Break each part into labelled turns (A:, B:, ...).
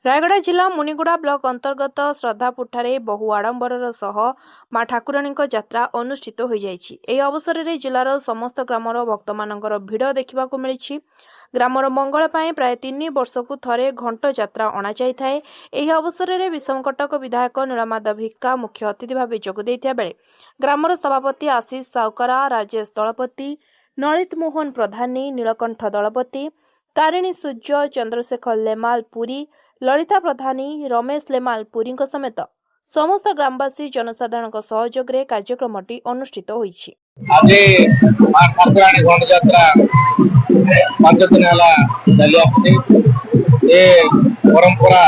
A: रायगड़ा जिला मुनिगुड़ा ब्लॉक अंतर्गत श्रद्धापुर बहु आडंबर सह मां ठाकुराणी यात्रा अनुष्ठित हो जाइछि। एही अवसर में जिलार समस्त ग्रामर भक्त मानकर भिड़ देखा मिली। ग्रामर मंगल पाई प्राय 3 वर्षकु थरे घंट यात्रा अणाई थाए। एही अवसर में विषमकटक विधायक नीलमाधव भिक्का मुख्य अतिथि भाव जोग देइथिया बेले ग्रामर सभापति आशीष साउकरा, राजेश दलपति, नलित मोहन प्रधानी, नीलकंठ दलपति, तारिणी सूर्य, चंद्रशेखर लेमाल पुरी, ललिता प्रधानी, रमेश लेमाल पुरी समेत समस्त ग्रामवासी जनसाधारण सहयोग में कार्यक्रम अनुष्ठित होइछि।
B: आज मां ठाकुराणी घंट यात्रा 5 दिन है चली आसी। ये परंपरा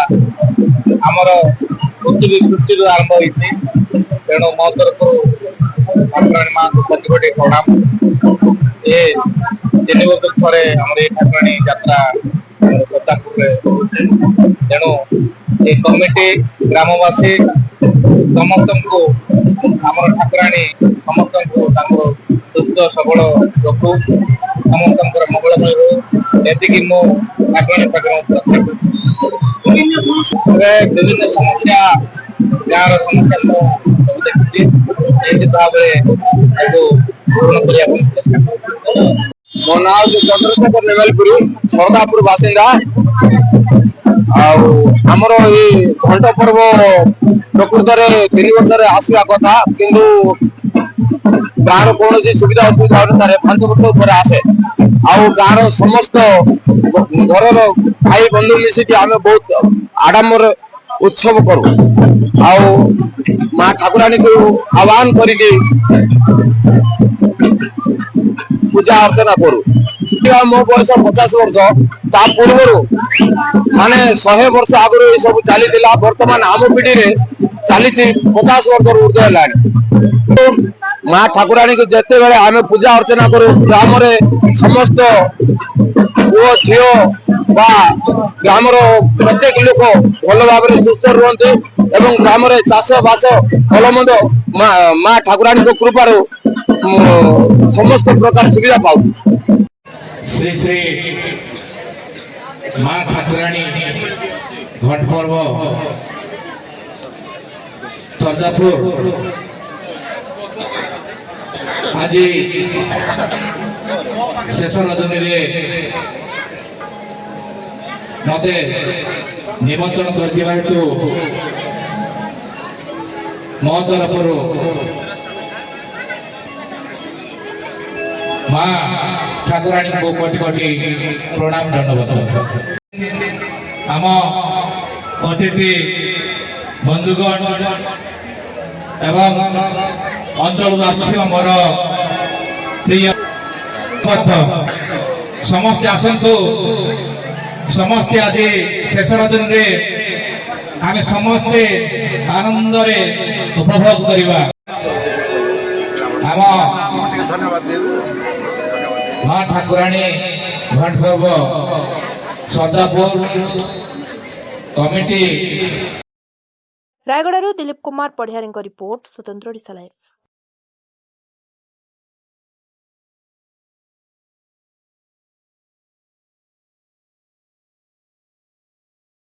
B: आमर पृथ्वी सृष्टि आरंभ होती। तेणु मो तरफ ठाकुराणी माँ को कोटि कोटि प्रणाम। ये 3 वर्ष थे आम ठाकुराणी यात्रा तेणु ये कमिटी ग्रामवासी समस्त को आम ठाकुराणी समस्त को सुस्थ सबल रखू, समस्त मंगलमय हो ये मो ठाकुराणी पाखे विभिन्न समस्या गाँव समस्या मुझे निश्चित भाव पूर्ण करने चेष्टा कर। मो ना चंद्रशेखर लेमालपुरी, श्रद्धापुर बासिंदा। आमर ये घंट पर्व प्रकृत 3 वर्ष आसवा कथा, किंतु गाँव कौन सुविधा असुविधा अनुसार 5 वर्ष पर आसे। गाँव समस्त घर भाई बंधु मिसिकी आम बहुत आडंबर उत्सव करूँ। माँ ठाकुराणी को आह्वान करके पूजा अर्चना करू। मो बयस 50 वर्ष, ता पूर्व माने 100 वर्ष आगु ये सब चली। बर्तमान आम पीढ़ी रे चली 50 वर्ष ऊर्ध है। माँ ठाकुराणी को जिते बेले आम पूजा अर्चना करू, ग्राम समस्त पुओ झीओ ग्राम प्रत्येक लोक भल भाव सुस्थ रुहते एवं ग्राम चाष बास भल मंद माँ ठाकुराणी को कृपार समस्त प्रकार सुविधा पाऊ।
C: श्री श्री माँ ठाकुराणी घंट पर्व सरदापुर आज शेष रजनी मत निमंत्रण कर हेतु मो तरफ माँ ठाकुराणी को कोटि कोटि प्रणाम दंडवत। आम अतिथि बंधुगण एवं अंचल आसुवा मोर प्रिय समस्ते आसतु। समस्ते आज शेष दिन आम समस्ते आनंद उपभोग करवा। माँ ठाकुराणी घंट पर्व सरदापुर कमिटी।
A: रायगड़ा दिलीप कुमार पढ़ियारी रिपोर्ट, स्वतंत्र ओडिशा लाइव।